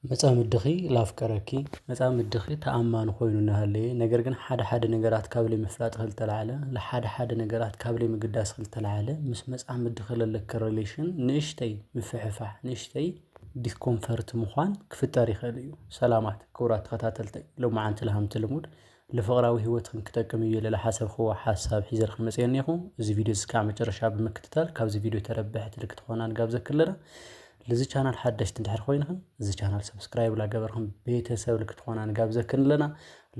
መጻም እድኺ ላፍቀረኪ መጻም እድኺ ተኣማኒ ኮይኑ እናሃለየ ነገር ግን ሓደ ነገራት ካብ ለይ ምፍላጥ ክእል ተላዓለ ለሓደ ነገራት ካብ ለይ ምግዳስ ክእል ተላዓለ ምስ መጻም እድኺ ዘለካ ሪሌሽን ንእሽተይ ምፍሕፋሕ ንእሽተይ ዲስኮምፈርት ምዃን ክፍጠር ይኽእል እዩ። ሰላማት ክቡራት ተኸታተልተይ ሎማዓንቲ ለሃምቲ ልሙድ ለፍቕራዊ ህይወትኩም ክጠቅም እዩ ኢለ ለሓሰብክዎ ሓሳብ ሒዘልኩም መፅአ እኒአኹ። እዚ ቪድዮ እስካብ መጨረሻ ብምክትታል ካብዚ ቪድዮ ተረባሕቲ ልክትኾና ንጋብዘካ ኣለና። ለዚ ቻናል ሓደሽቲ እንድሕር ኮይንክን እዚ ቻናል ሰብስክራይብ ላገበርኩም ቤተሰብ ልክትኾና ንጋብዘካ ኣለና።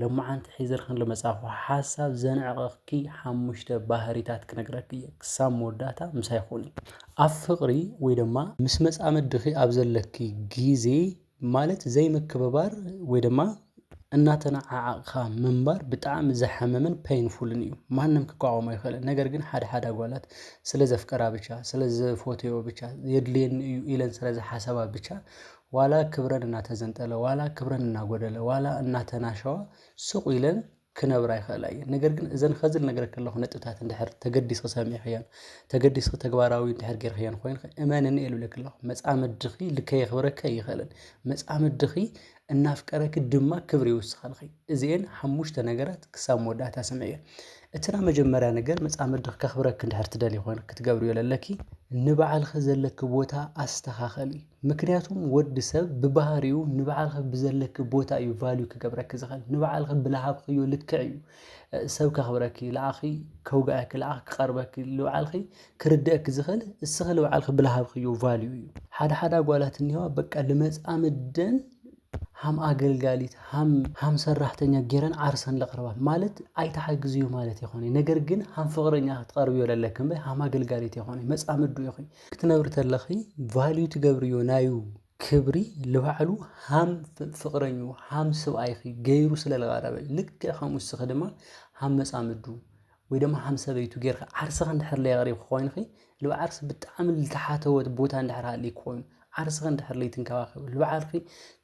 ሎማዓንቲ ሒዘልክን ለመጻኹ ሓሳብ ዘንዕቐኽኪ ሓሙሽተ ባህሪታት ክነግረኪ እየ ክሳብ መወዳእታ ምሳይ ሁኒ። ኣብ ፍቕሪ ወይ ድማ ምስ መጻም እድኺ ኣብ ዘለኪ ግዜ ማለት ዘይምክብባር ወይ ድማ እናተነዓዓቕካ ምንባር ብጣዕሚ ዘሐምምን ፔይንፉልን እዩ። ማንም ክቋወሞ ኣይኽእልን። ነገር ግን ሓደ ኣጓላት ስለ ዘፍቀራ ብቻ ስለ ዝፈትዮ ብቻ የድልየኒ እዩ ኢለን ስለ ዝሓሰባ ብቻ ዋላ ክብረን እናተዘንጠለ ዋላ ክብረን እናጎደለ ዋላ እናተናሸዋ ስቕ ኢለን ክነብራ ይኽእላ እየን። ነገር ግን እዘን ከዚ ልነግረካ ዘለኹ ነጥብታት እንድሕር ተገዲስካ ሰሚዕኽያን ተገዲስካ ተግባራዊ እንድሕር ጌርክያን ኮይንካ እመነኒ እየ ልብለካ ኣለኹ። መጻም እድኺ ልከየኽብረካ ኣይኽእልን። መጻም እድኺ እናፍቀረኪ ድማ ክብሪ ይውስኸልኺ። እዚአን ሓሙሽተ ነገራት ክሳብ መወዳእታ ስምዕ እየ። እቲ ናይ መጀመርያ ነገር መጻም እድኺ ከኽብረኪ እንድሕር ትደልዪ ኮይንካ ክትገብርዮ ዘለኪ ንባዕልኺ ዘለኪ ቦታ ኣስተኻኸሊ። ምክንያቱም ወዲ ሰብ ብባህሪኡ ንባዕልኺ ብዘለኪ ቦታ እዩ ቫልዩ ክገብረኪ ዝኽእል። ንባዕልኺ ብለሃብክዮ ልክዕ እዩ ሰብ ከኽብረኪ ለኣኺ ከውግአኪ ለኣኺ ክቐርበኪ ንባዕልኺ ክርድአኪ ዝኽእል እስኺ ንባዕልኺ ብለሃብክዮ ቫልዩ እዩ። ሓደ ኣጓላት እኒአዋ በቃ ልመጻም እደን ሃም ኣገልጋሊት ሃም ሰራሕተኛ ጌረን ዓርሰን ለቕርባ ማለት ኣይተሓግዝዩ ማለት ይኾነ። ነገር ግን ሃም ፍቕረኛ ክትቐርብዮ ለለኪ እምበይ ሃም ኣገልጋሊት ይኾነ መጻም እዱ ኢኺ ክትነብር ተለኺ ቫልዩ ትገብርዮ ናዩ ክብሪ ልባዕሉ ሃም ፍቕረኙ ሃም ሰብኣይኺ ገይሩ ስለ ዝቐረበ ልክዕ ከምኡ እስኺ ድማ ሃም መጻም እዱ ወይ ድማ ሃም ሰበይቱ ጌርካ ዓርስኻ እንድሕር ለየቕሪብካ ኮይንኺ ልባዓርሲ ብጣዕሚ ዝተሓተወት ቦታ እንድሕር ሃልይካ ኮይኑ ዓርስኻ እንድሕር ለይትንከባኸብ ልባዕልኺ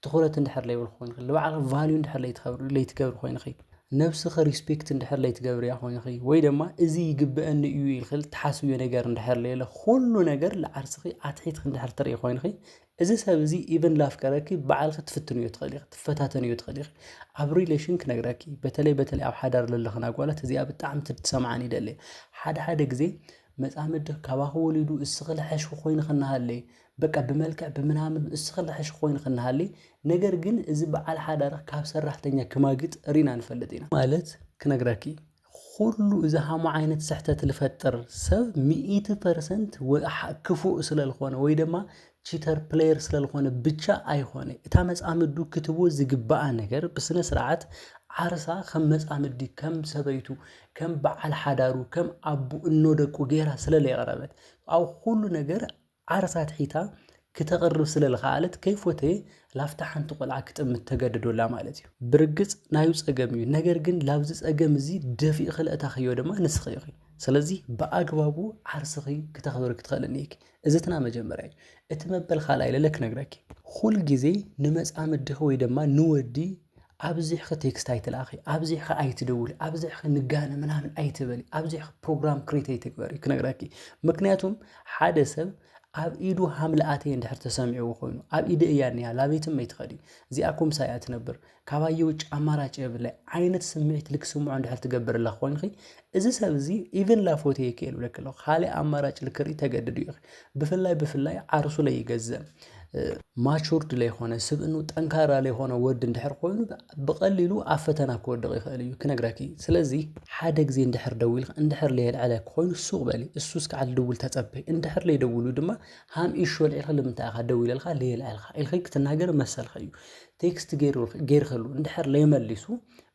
ትኹረት እንድሕር ለይብልካ ኮይንኺ ልባዕልኺ ቫልዩ እንድሕር ለይትገብር ኮይንኺ ነብስኺ ሪስፔክት እንድሕር ለይትገብርያ ኮይንኺ ወይ ድማ እዚ ይግብአኒ እዩ ኢልካ ትሓስብዮ ነገር እንድሕር ለየለ ኩሉ ነገር ለዓርስኺ ኣትሒትካ እንድሕር ትርኢ ኮይንኺ እዚ ሰብ እዚ ኢቨን ላፍቀረኪ ባዕልኺ ትፍትንዮ ትኽእል ኢኻ ትፈታተንዮ ትኽእል ኢኻ። ኣብ ሪሌሽን ክነግረኪ በተለይ ኣብ ሓዳር ዘለኽን ኣጓላት እዚኣ ብጣዕሚ ትሰምዓኒ ይደሊ። ሓደ ግዜ መጻም እድኺ ካባኺ ወሊዱ እስኺ ልሕሽ ኮይንኺ እናሃለየ በቃ ብመልክዕ ብምናምን እስኺ ልሕሽ ኮይንኺ እናሃለየ ነገር ግን እዚ በዓል ሓዳር ካብ ሰራሕተኛ ክማግጥ ሪና ንፈልጥ ኢና ማለት ክነግረኪ ኩሉ እዚ ሃሙ ዓይነት ስሕተት ልፈጥር ሰብ 100% ክፉእ ስለልኾነ ወይ ድማ ቺተር ፕሌየር ስለልኾነ ብቻ ኣይኾነ እታ መጻም እዱ ክትቦ ዝግባኣ ነገር ብስነ ስርዓት ዓርሳ ከም መጻም እዲ ከም ሰበይቱ ከም በዓል ሓዳሩ ከም ኣቡ እኖ ደቁ ጌራ ስለለየቐረበት ኣብ ኩሉ ነገር ዓርሳ ትሒታ ክተቕርብ ስለልኻኣለት ከይፎተየ ላፍታ ሓንቲ ቆልዓ ክጥምት ተገደዶላ ማለት እዩ። ብርግጽ ናዩ ፀገም እዩ። ነገር ግን ላብዚ ፀገም እዚ ደፊእ ክልእታኽዮ ድማ ንስኺ ኢኺ። ስለዚ ብኣግባቡ ዓርስኺ ክተኽብሪ ክትኽእልኒ ኢኪ። እዚ እትና መጀመርያ እዩ። እቲ መበል ካልኣይ ለለ ክነግረኪ ኩል ግዜ ንመጻም እድኺ ወይ ድማ ንወዲ ኣብዚሕኺ ቴክስት ኣይትለኣኺ ኣብዚሕኺ ኣይትደውሊ ኣብዚሕኺ ንጋነ ምናምን ኣይትበሊ ኣብዚሕኺ ፕሮግራም ክሬት ኣይትግበሪ ክነግረኪ። ምክንያቱም ሓደ ሰብ ኣብ ኢዱ ሃም ለኣተየ እንድሕር ተሰሚዕዎ ኮይኑ ኣብ ኢደ እያ እኒኣ ላቤትም ኣይትኸዲ እዚኣ ኮምሳ እያ ትነብር ካባየ ውጭ ኣማራጭ የብላይ ዓይነት ስምዒት ልክስምዖ እንድሕር ትገብር ኣላ ኮይንኺ እዚ ሰብ እዚ ኢቨን ላፎተየ ክእል ብለክ ኣለኹ ካልእ ኣማራጭ ልክርኢ ተገድዱ ኢኺ። ብፍላይ ዓርሱ ላይ ይገዝእ ማቹርድ ለይኾነ ስብእኑ ጠንካራ ለይኾነ ወዲ እንድሕር ኮይኑ ብቐሊሉ ኣብ ፈተና ክወድቕ ይኽእል እዩ ክነግረኪ። ስለዚ ሓደ ግዜ እንድሕር ደዊልካ እንድሕር ለየልዕለክ ኮይኑ ሱቕ በሊ እሱስ ከዓ ልድውል ተጸበይ እንድሕር ለይደውሉ ድማ ሃም ኢሹ ልዒልካ ንምንታይ ኢኻ ደው ኢለልካ ለየልዕልካ ኢልኺ ክትናገር መሰልኺ እዩ። ቴክስት ጌርክሉ እንድሕር ለይመሊሱ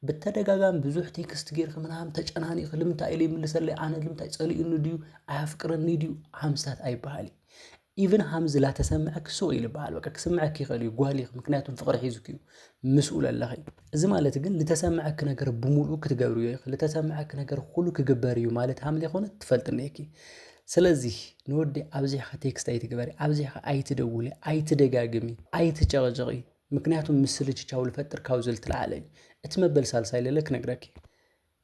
ብተደጋጋሚ ብዙሕ ቴክስት ጌርክ ምናምን ተጨናኒኽ ልምንታይ ኢለ ይምልሰለይ ኣነ ልምንታይ ጸሊኡኒ ድዩ ኣያፍቅረኒ ድዩ ሃምሳት ኣይበሃል ኢቨን ሃምዝ ላተሰምዐክ ሱቕ ኢሉ በሃል በቃ ክስምዐክ ይኽእል እዩ ጓል ኢኺ ምክንያቱም ፍቕሪ ሒዙክ እዩ ምስኡል ኣለኺ። እዚ ማለት ግን ልተሰምዐክ ነገር ብምሉእ ክትገብርዮ ኢኺ ልተሰምዐክ ነገር ኩሉ ክግበር እዩ ማለት ሃም ዘይኮነ ትፈልጥኒ ኢኪ። ስለዚ ንወዲ ኣብዚሕኻ ቴክስት ኣይትግበሪ ኣብዚሕኻ ኣይትደውሊ ኣይትደጋግሚ ኣይትጨቕጭቂ ምክንያቱም ምስሊ ችቻው ልፈጥር ካብ ዝብል ትለዓለ እዩ። እቲ መበል ሳልሳይ ለለ ክነግረኪ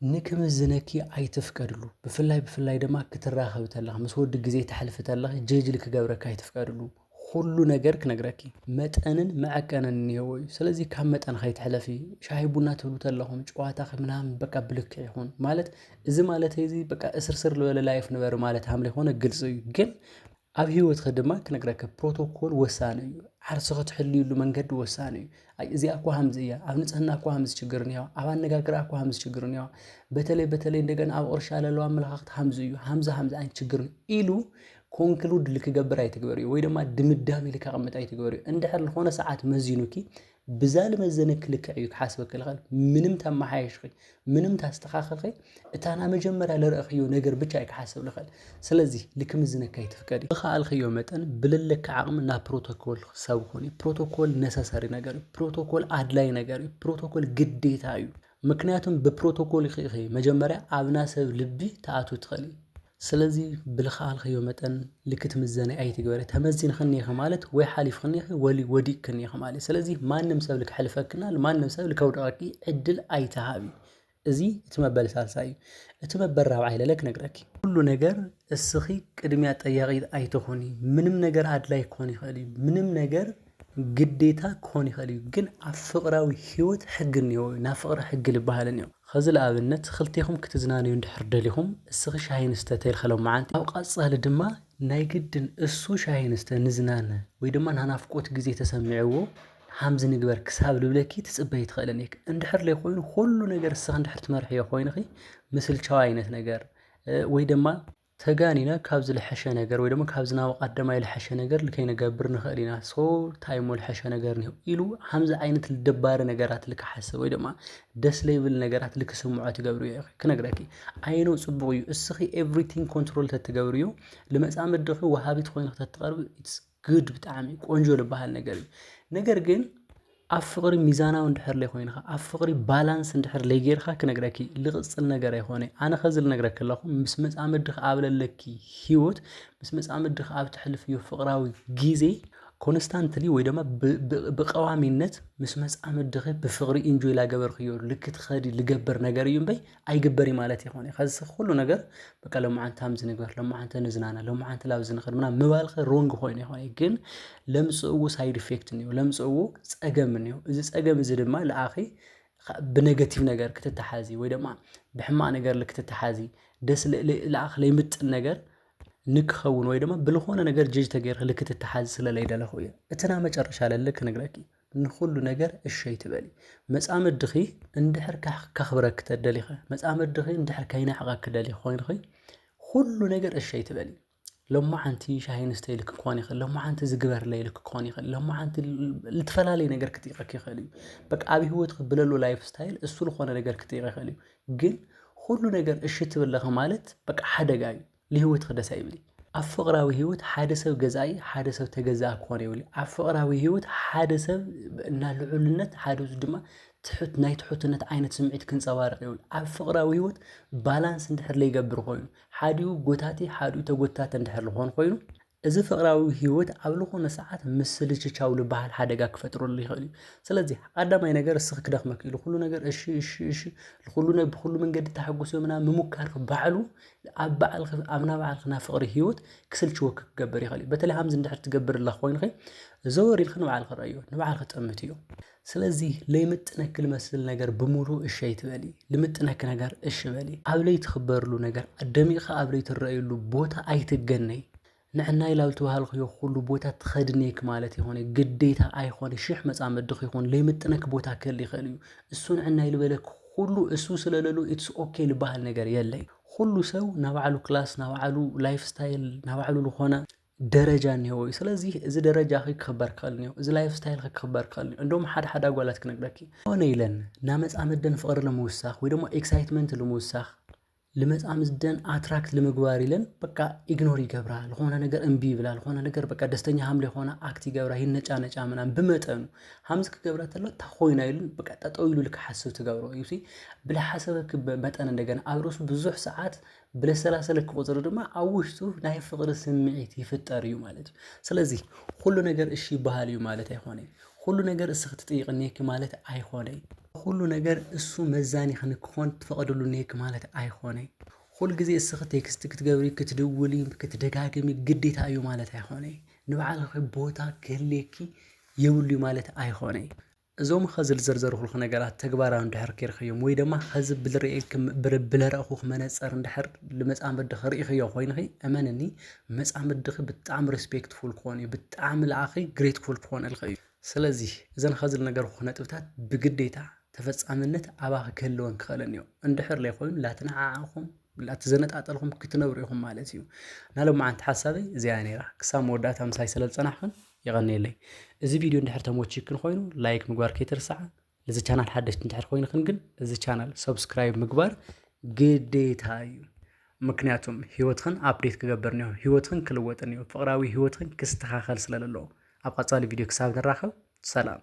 ንክምዝነኪ ኣይትፍቀድሉ ብፍላይ ድማ ክትራኸብ ተለኻ ምስ ወዲ ግዜ ተሕልፍ ተለኻ ጀጅ ክገብረካ ኣይትፍቀድሉ። ሁሉ ነገር ክነግረኪ መጠንን መዐቀንን እኒሄዎ እዩ። ስለዚ ካብ መጠን ከይትሕለፊ ሻሂ ቡና ትብሉ ተለኹም ጨዋታ ምናምን በቃ ብልክዕ ይኹን ማለት እዚ ማለት እዚ በቃ እስርስር ዝበለ ላይፍ ንበሪ ማለት ሃምለ ይኮነ ግልፂ እዩ። ግን ኣብ ሂወትክ ድማ ክነግረካ ፕሮቶኮል ወሳኒ እዩ። ዓርሲ ክትሕልዩሉ መንገዲ ወሳኒ እዩ። እዚኣ እኳ ሃምዚ እያ፣ ኣብ ንፅህና እኳ ሃምዚ ችግር እኒሄዋ፣ ኣብ ኣነጋግራ እኳ ሃምዚ ችግር እኒሄዋ፣ በተለይ እንደገና ኣብ ቅርሻ ለለዋ ኣመለኻኽቲ ሃምዚ እዩ፣ ሃምዚ ዓይነት ችግር ኢሉ ኮንክሉድ ልክገብር ኣይትግበር እዩ ወይ ድማ ድምዳሜ ልከቐምጥ ኣይትግበር እዩ። እንድሕር ዝኾነ ሰዓት መዚኑኪ ብዛ ልመዘነክ ልክዕ እዩ ክሓስበክ ልኽእል። ምንም ተመሓየሽኺ ምንም ታስተኻኽልኺ እታ ና መጀመርያ ለርእኽዮ ነገር ብቻ እዩ ክሓስብ ልኽእል። ስለዚ ልክምዝነካ ይትፍቀድ እዩ። ብኸኣልኽዮ መጠን ብለለካ ዓቕሚ ናብ ፕሮቶኮል ሰብ ኮን እዩ። ፕሮቶኮል ነሰሰሪ ነገር እዩ። ፕሮቶኮል ኣድላይ ነገር እዩ። ፕሮቶኮል ግዴታ እዩ። ምክንያቱም ብፕሮቶኮል ኢኺ መጀመርያ ኣብና ሰብ ልቢ ተኣትው ትኽእል እዩ። ስለዚ ብልኸኣልኽዮ መጠን ልክትምዘነ ኣይትግበር። ተመዚንክኒ ኢኺ ማለት ወይ ሓሊፍክኒ ኢኺ ወዲቕክኒ ኢኺ ማለት። ስለዚ ማንም ሰብ ልክሕልፈክና ማንም ሰብ ልከውድቐኪ ዕድል ኣይተሃቢ። እዚ እቲ መበል ሳልሳይ እዩ። እቲ መበል ራብዓይ ለለ ክነግረኪ ኩሉ ነገር እስኺ ቅድሚያ ጠያቒት ኣይትኹኒ። ምንም ነገር ኣድላይ ክኾን ይኽእል እዩ። ምንም ነገር ግዴታ ክኾን ይኽእል እዩ። ግን ኣብ ፍቕራዊ ሂወት ሕጊ እኒሄዎ እዩ። ናብ ፍቕሪ ሕጊ ልበሃል እኒሄው። ከዚ ለኣብነት ክልቴኹም ክትዝናነዩ እንድሕር ደሊኹም እስኺ ሻሂ ንስተ ተይልከ ሎማዓንቲ ኣብ ቐጻሊ ድማ ናይ ግድን እሱ ሻሂ ንስተ ንዝናነ ወይ ድማ ናናፍቆት ግዜ ተሰሚዕዎ ሃምዚ ንግበር ክሳብ ልብለኪ ትጽበይ ትኽእልን ኢክ እንድሕር ለይ ኮይኑ ሁሉ ነገር እስኺ እንድሕር ትመርሕዮ ኮይንኺ ምስልቻው ዓይነት ነገር ወይ ድማ ተጋኒና ካብ ዝልሐሸ ነገር ወይ ደግሞ ካብ ዝናበ ቀዳማይ ልሐሸ ነገር ልከይነገብር ንኽእል ኢና። ሶ ታይሞ ልሐሸ ነገር ነው ኢሉ ሃምዚ ዓይነት ልደባሪ ነገራት ልክሓስብ ወይ ድማ ደስ ለይብል ነገራት ልክስምዖ ትገብሩ እዩ ክነግረኪ ኣይኖ ጽቡቕ እዩ። እስኺ ኤቭሪቲንግ ኮንትሮል ተትገብሩ እዩ። ልመጻምድ ድኺ ወሃቢት ኮይንክ ተትቀርቡ ኢትስ ጉድ ብጣዕሚ ቆንጆ ልበሃል ነገር እዩ። ነገር ግን ኣብ ፍቕሪ ሚዛናዊ እንድሕር ለይ ኮይንኻ ኣብ ፍቕሪ ባላንስ እንድሕር ለይ ጌርካ ክነግረኪ ልቕፅል ነገር ኣይኮነ። ኣነ ኸዚ ልነግረክ ኣለኹ ምስ መጻምድኺ ኣብ ለለኪ ሂወት ምስ መጻምድኺ ኣብ ትሕልፍዮ ፍቕራዊ ግዜ ኮንስታንትሊ ወይ ድማ ብቐዋሚነት ምስ መጻምድኺ ብፍቕሪ ኢንጆይ ላገበርክዮ ልክትኸዲ ልገብር ነገር እዩ እምበይ ኣይግበሪ ማለት ይኾነ። ከዚ ኩሉ ነገር በቃ ሎማዓንቲ ሃምዚ ንግበር ሎማዓንቲ ንዝናነ ሎማዓንቲ ላብዚ ንኽድ ምናምን ምባልኺ ሮንግ ኮይኑ ይኾነ። ግን ለምጽእዎ ሳይድ ኢፌክት እኒሄው፣ ለምጽእዎ ጸገም እኒሄው። እዚ ጸገም እዚ ድማ ለኣኺ ብኔጋቲቭ ነገር ክትተሓዚ ወይ ድማ ብሕማቕ ነገር ክትተሓዚ ደስ ለኣኺ ለይምጥን ነገር ንክኸውን ወይ ድማ ብልኾነ ነገር ጀጅ ተገይርክ ልክትተሓዚ ስለለይደለኹ እየ። እትና መጨረሻ ለለ ክነግረኪ ንኹሉ ነገር እሸይ ትበሊ። መጻምድኺ እንድሕር ከኽብረክ ተደሊኸ መጻምድኺ እንድሕር ከይናሕቐክ ክደሊኽ ኮይንኺ ኩሉ ነገር እሸይ ትበሊ። ሎማዓንቲ ሻሂ ንስተይ ልክ ክኾን ይኽእል፣ ሎማዓንቲ ዝግበርለይ ልክ ክኾን ይኽእል፣ ሎማዓንቲ ልትፈላለየ ነገር ክጥይቐክ ይኽእል እዩ። በቃ ኣብ ሂወትክ ብለሎ ላይፍ ስታይል እሱ ልኾነ ነገር ክጥይቕ ይኽእል እዩ። ግን ኩሉ ነገር እሺ ትብለኸ ማለት በቃ ሓደጋ እዩ። ለሂወትክ ደስ ኣይብል። ኣብ ፍቕራዊ ሂወት ሓደ ሰብ ገዛኢ ሓደ ሰብ ተገዛኢ ክኾን የብሉ። ኣብ ፍቕራዊ ሂወት ሓደ ሰብ እና ልዑልነት ሓደ ድማ ትሑት ናይ ትሑትነት ዓይነት ስምዒት ክንጸባርቕ የብሉ። ኣብ ፍቕራዊ ሂወት ባላንስ እንድሕር ለይገብር ኮይኑ ሓዲኡ ጎታቲ ሓዲኡ ተጎታተ እንድሕር ልኾን ኮይኑ እዚ ፍቕራዊ ሂወት ኣብ ልኾነ ሰዓት ምስልችቻው ልበሃል ሓደጋ ክፈጥረሉ ይኽእል እዩ። ስለዚ ቀዳማይ ነገር እስኺ ክደኽመክ ኢሉ ኩሉ ነገር እሺ ብኩሉ መንገዲ ተሓጉሶ ምናምን ምሙካር ባዕሉ ኣብ ባዕልኺ ኣብና ባዕልኺ ናብ ፍቕሪ ሂወት ክስልችወክ ክገብር ይኽእል እዩ። በተለይ ሃምዚ እንድሕር ትገብር ኣለኻ ኮይንኺ ዘወር ኢልኺ ንባዕልኺ ረአዮ ንባዕልኺ ጠምት እዩ። ስለዚ ለይምጥነክ ልመስል ነገር ብምሉእ እሺ ኣይትበሊ። ልምጥነክ ነገር እሺ በሊ። ኣብ ለይ ትኽበርሉ ነገር ደሚቕኻ ኣብ ለይ ትረአየሉ ቦታ ኣይትገነይ። ንዕናይ ላብ ልትባሃልኽዮ ኩሉ ቦታ ትኸድኔክ ማለት ይኾነ ግዴታ ኣይኮነ። ሽሕ መጻምድኺ ይኹን ለይምጥነክ ቦታ ክህሊ ይኽእል እዩ። እሱ ንዕናይ ልበለክ ሁሉ እሱ ስለለሉ ኢትስ ኦኬ ልበሃል ነገር የለይ። ኩሉ ሰብ ናባዕሉ ክላስ ናባዕሉ ላይፍ ስታይል ናባዕሉ ልኾነ ደረጃ እኒሄዎ እዩ። ስለዚ እዚ ደረጃ ክኽበር ክኽእል እኒሄው፣ እዚ ላይፍ ስታይል ክኽበር ክኽእል እኒሄው። እንደውም ሓደ ኣጓላት ክነግረኪ ሆነ ኢለን ናብ መጻምደን ፍቕሪ ለምውሳኽ ወይ ደግሞ ኤክሳይትመንት ለምውሳኽ ልመጻምደን ኣትራክት ልምግባር ኢለን በቃ ኢግኖር ይገብራ ልኾነ ነገር እምቢ ይብላ ልኾነ ነገር በቃ ደስተኛ ሃምለ ይኾነ ኣክት ይገብራ ይነጫነጫ ምናምን ብመጠኑ ሃምዚ ክገብራ ተሎ እታ ኮይና ኢሉን በቃ ጠጠው ኢሉ ልክሓስብ ትገብሮ እዩ። ብለሓሰበክ መጠን እንደገና ኣብ ርእሱ ብዙሕ ሰዓት ብለሰላሰለክ ቁፅሪ ድማ ኣብ ውሽጡ ናይ ፍቕሪ ስምዒት ይፍጠር እዩ ማለት እዩ። ስለዚ ኩሉ ነገር እሺ ይበሃል እዩ ማለት ኣይኮነይ። ኩሉ ነገር እስኺ ትጥይቕኒኪ ማለት ኣይኮነይ። ኩሉ ነገር እሱ መዛኒኽ ንክኾን ትፈቕድሉ ኔክ ማለት ኣይኮነይ። ኩል ግዜ እስኺ ቴክስት ክትገብሪ ክትድውሊ ክትደጋግሚ ግዴታ እዩ ማለት ኣይኮነይ። ንባዕልኺ ቦታ ክህልየኪ የብሉ ማለት ኣይኾነይ እዞም ኸዝል ዘርዘርኩልኩ ነገራት ተግባራዊ እንድሕር ኬርክዮም ወይ ድማ ኸዚ ብለረእኹ መነፀር እንድሕር ልመፃምድኺ ርኢኽዮ ኮይንኺ እመነኒ መፃምድኺ ብጣዕሚ ሪስፔክትፉል ክኾን እዩ ብጣዕሚ ለኣኺ ግሬትፉል ክኾነልኺ እዩ ስለዚ እዘን ኸዝል ነገርኩ ነጥብታት ብግዴታ ተፈጻምነት ኣባኺ ክህልወን ክኽእለን እዮም እንድሕር ዘይኮይኑ ላትነዓዓኹም ላትዘነጣጠልኩም ክትነብሩ ኢኹም ማለት እዩ ናሎማዓንቲ ሓሳበይ እዚኣ ነይራ ክሳብ መወዳእታ ምሳይ ስለዝፀናሕክን ይቐኒየለይ እዚ ቪድዮ እንድሕር ተመቺክን ኮይኑ ላይክ ምግባር ከይትርስዓ ለዚ ቻናል ሓደሽቲ እንድሕር ኮይንክን ግን እዚ ቻናል ሰብስክራይብ ምግባር ግዴታ እዩ ምክንያቱም ህይወትክን ኣፕዴት ክገብር እኒሆ ህይወትክን ክልወጥ እኒሆ ፍቕራዊ ህይወትክን ክስተኻኸል ስለለለዎ ኣብ ቀፃሊ ቪድዮ ክሳብ ንራኸብ ሰላም